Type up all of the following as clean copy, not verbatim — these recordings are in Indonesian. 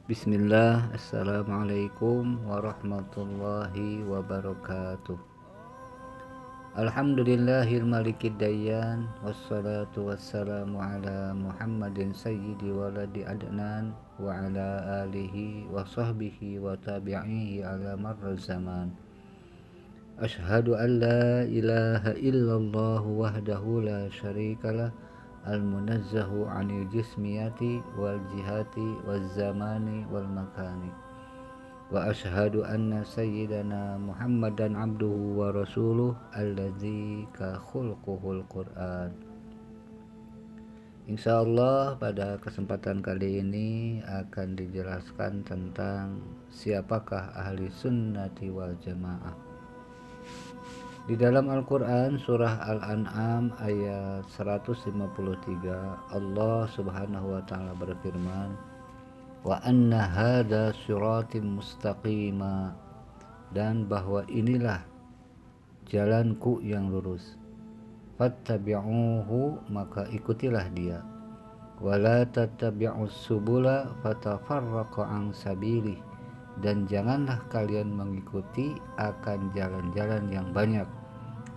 Bismillah, Assalamualaikum warahmatullahi wabarakatuh. Alhamdulillahil malikid dayyan, wassalatu wassalamu ala Muhammadin sayyidi waladi adnan, wa ala alihi wa sahbihi wa tabi'ihi ala marra zaman. Ashhadu an la ilaha illallah wahdahu la syarikalah, al-munazzahu 'anil jismiyati wal jihati wal zamani wal makani. Wa ashhadu anna sayyidana Muhammadan abduhu wa rasuluh alladzi ka khulquhul Qur'an. Insyaallah pada kesempatan kali ini akan dijelaskan tentang siapakah ahli sunnati wal jamaah. Di dalam Al-Quran surah Al-An'am ayat 153, Allah subhanahu wa ta'ala berfirman, wa anna hadha siratim mustaqima, dan bahwa inilah jalanku yang lurus, fattabi'uhu, maka ikutilah dia, wala tattabi'us subula fatafarraqa an sabilih, dan janganlah kalian mengikuti akan jalan-jalan yang banyak,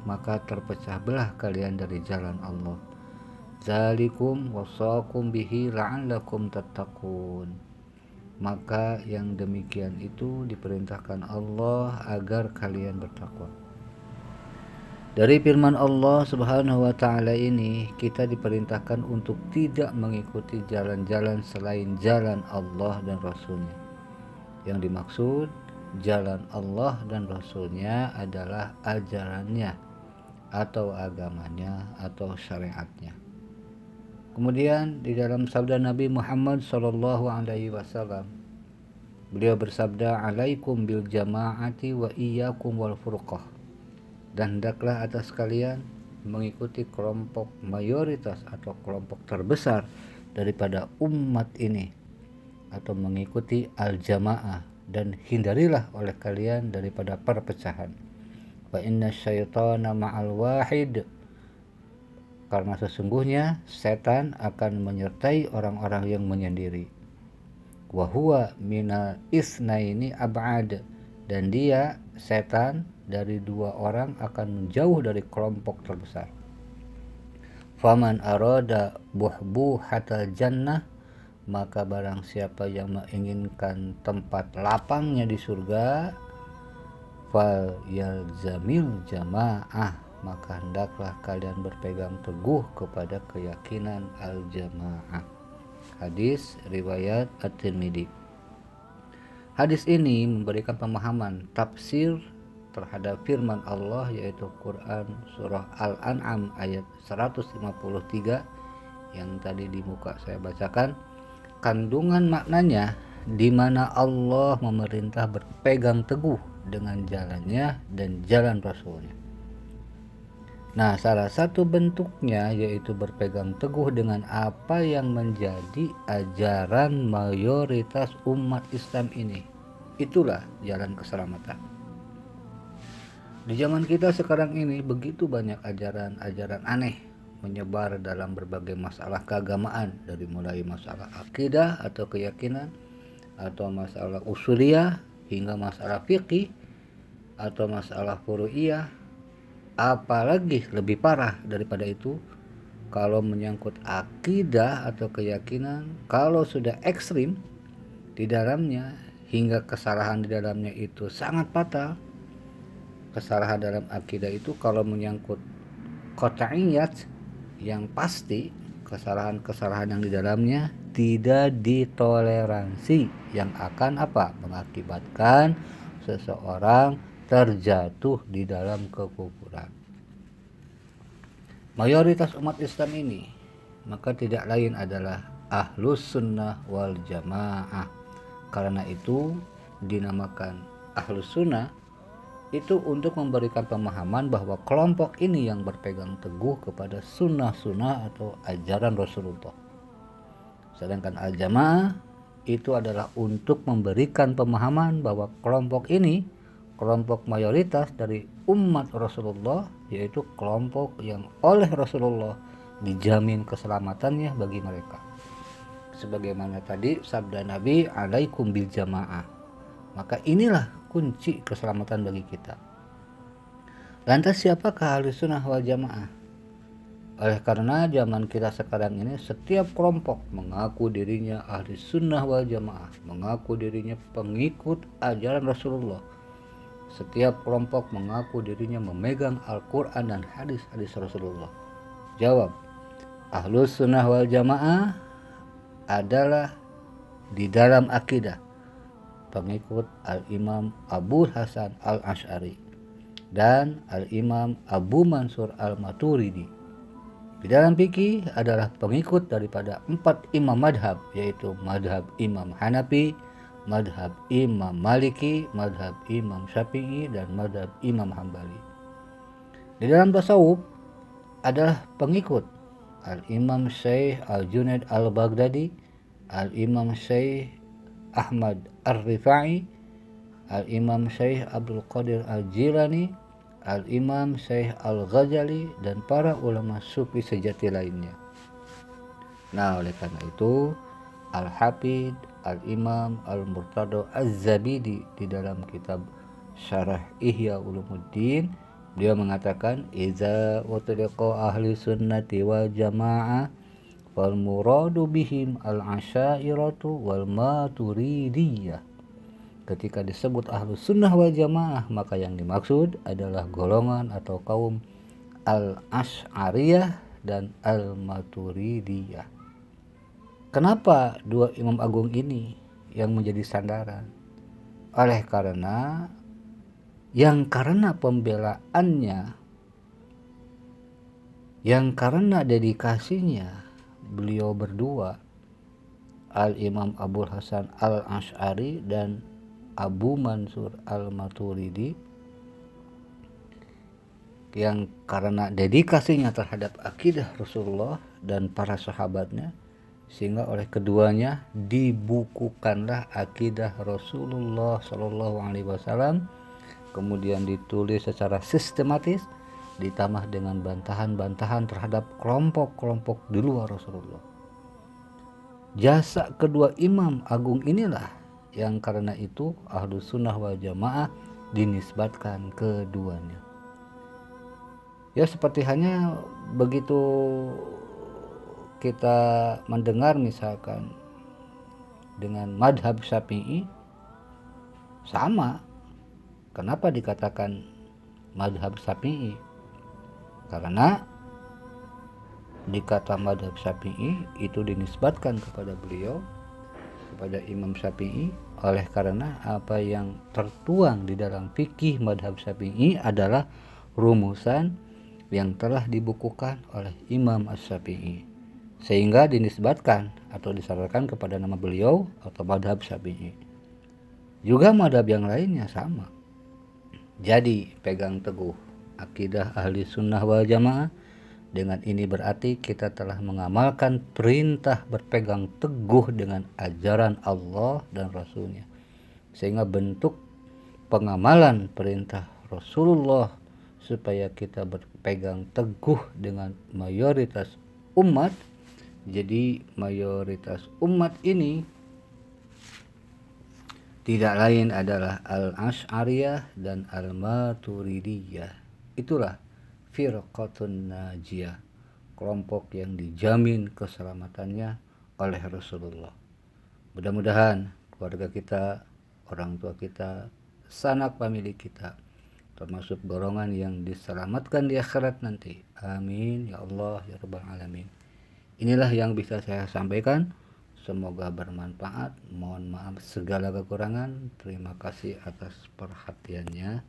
maka terpecah belah kalian dari jalan Allah. Zalikum wasaqum bihi la'allakum tattaqun. Maka yang demikian itu diperintahkan Allah agar kalian bertakwa. Dari firman Allah subhanahu wa ta'ala ini, kita diperintahkan untuk tidak mengikuti jalan-jalan selain jalan Allah dan Rasulnya. Yang dimaksud jalan Allah dan Rasulnya adalah ajarannya atau agamanya atau syariatnya. Kemudian di dalam sabda Nabi Muhammad SAW, beliau bersabda, alaikum bil jama'ati wa iyyakum wal furqah, dan hendaklah atas kalian mengikuti kelompok mayoritas atau kelompok terbesar daripada umat ini, atau mengikuti al-jamaah, dan hindarilah oleh kalian daripada perpecahan. Wa inna syaitana ma'al wahid, karena sesungguhnya setan akan menyertai orang-orang yang menyendiri. Wa huwa minal isnaini ab'ad, dan dia setan dari dua orang akan menjauh dari kelompok terbesar. Faman arada buhbuhatal jannah, maka barang siapa yang menginginkan tempat lapangnya di surga, fal yalzamil jamaah, maka hendaklah kalian berpegang teguh kepada keyakinan al-jamaah. Hadis riwayat At-Tirmidzi. Hadis ini memberikan pemahaman tafsir terhadap firman Allah, yaitu Quran surah Al-An'am ayat 153 yang tadi di muka saya bacakan. Kandungan maknanya di mana Allah memerintah berpegang teguh dengan jalannya dan jalan Rasulnya. Nah, salah satu bentuknya yaitu berpegang teguh dengan apa yang menjadi ajaran mayoritas umat Islam ini. Itulah jalan keselamatan. Di zaman kita sekarang ini begitu banyak ajaran-ajaran aneh menyebar dalam berbagai masalah keagamaan, dari mulai masalah akidah atau keyakinan, atau masalah usuliyah, hingga masalah fikih atau masalah furu'iyah. Apalagi lebih parah daripada itu, kalau menyangkut akidah atau keyakinan, kalau sudah ekstrim di dalamnya hingga kesalahan di dalamnya itu sangat fatal. Kesalahan dalam akidah itu kalau menyangkut qat'iyat yang pasti, kesalahan-kesalahan yang di dalamnya tidak ditoleransi, yang akan apa? Mengakibatkan seseorang terjatuh di dalam kekufuran. Mayoritas umat Islam ini maka tidak lain adalah ahlus sunnah wal jamaah. Karena itu dinamakan ahlus sunnah itu untuk memberikan pemahaman bahwa kelompok ini yang berpegang teguh kepada sunnah-sunnah atau ajaran Rasulullah. Sedangkan al-jamaah itu adalah untuk memberikan pemahaman bahwa kelompok ini kelompok mayoritas dari umat Rasulullah, yaitu kelompok yang oleh Rasulullah dijamin keselamatannya bagi mereka. sebagaimana tadi sabda Nabi, alaikum bil jamaah. Maka inilah kunci keselamatan bagi kita. Lantas siapakah ahli sunnah wal jamaah? Oleh karena zaman kita sekarang ini setiap kelompok mengaku dirinya ahli sunnah wal jamaah, mengaku dirinya pengikut ajaran Rasulullah. Setiap kelompok mengaku dirinya memegang Al-Quran dan hadis-hadis Rasulullah. Jawab, ahlus sunnah wal jamaah adalah di dalam akidah pengikut Al-Imam Abu Hasan Al-Asy'ari dan Al-Imam Abu Mansur Al-Maturidi. Di dalam fikih adalah pengikut daripada 4 imam madhab, yaitu madhab Imam Hanafi, madhab Imam Maliki, madhab Imam Syafi'i, dan madhab Imam Hambali. Di dalam tasawuf adalah pengikut Al-Imam Syekh Al-Junaid Al-Baghdadi, Al-Imam Syekh Ahmad Ar-Rifai, Al-Imam Syekh Abdul Qadir Al-Jilani, Al-Imam Syekh Al-Ghazali, dan para ulama sufi sejati lainnya. Nah, oleh karena itu Al-Hafidh Al-Imam Al-Murtado Az-Zabidi di dalam kitab Syarah Ihya Ulumuddin, beliau mengatakan, iza utliqa ahli sunnati wal jamaah wal muradu bihim al-asyairatu wal maturidiyah. Ketika disebut ahlus sunnah wal jamaah, maka yang dimaksud adalah golongan atau kaum al-asy'ariyah dan al-maturidiyah. Kenapa dua imam agung ini yang menjadi sandaran? Oleh karena pembelaannya, yang karena dedikasinya beliau berdua, Al-Imam Abu Hasan Al-Asy'ari dan Abu Mansur Al-Maturidi, yang karena dedikasinya terhadap akidah Rasulullah dan para sahabatnya, sehingga oleh keduanya dibukukanlah akidah Rasulullah Shallallahu Alaihi Wasallam, kemudian ditulis secara sistematis, ditambah dengan bantahan-bantahan terhadap kelompok-kelompok di luar Rasulullah. Jasa kedua imam agung inilah yang karena itu ahlus sunnah wal jamaah dinisbatkan keduanya. Ya, seperti hanya begitu kita mendengar misalkan dengan madhab Syafi'i, sama. Kenapa dikatakan madhab Syafi'i? Karena dikata madhab Syafi'i itu dinisbatkan kepada beliau, kepada Imam Syafi'i, oleh karena apa yang tertuang di dalam fikih madhab Syafi'i adalah rumusan yang telah dibukukan oleh Imam Asy-Syafi'i, sehingga dinisbatkan atau disyaratkan kepada nama beliau atau madhab Syafi'i. Juga madhab yang lainnya sama. Jadi pegang teguh akidah ahli sunnah wal jamaah. Dengan ini berarti kita telah mengamalkan perintah berpegang teguh dengan ajaran Allah dan Rasulnya. Sehingga bentuk pengamalan perintah Rasulullah supaya kita berpegang teguh dengan mayoritas umat. Jadi mayoritas umat ini tidak lain adalah al-Asy'ariyah dan al-Maturidiyah. Itulah firqatun najiyah, kelompok yang dijamin keselamatannya oleh Rasulullah. Mudah-mudahan keluarga kita, orang tua kita, sanak famili kita termasuk golongan yang diselamatkan di akhirat nanti. Amin ya Allah ya rabbal alamin. Inilah yang bisa saya sampaikan. Semoga bermanfaat. Mohon maaf segala kekurangan. Terima kasih atas perhatiannya.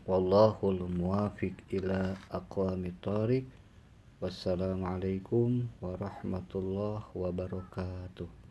Wallahul muwafiq ila aqwamit thoriq. Wassalamualaikum warahmatullahi wabarakatuh.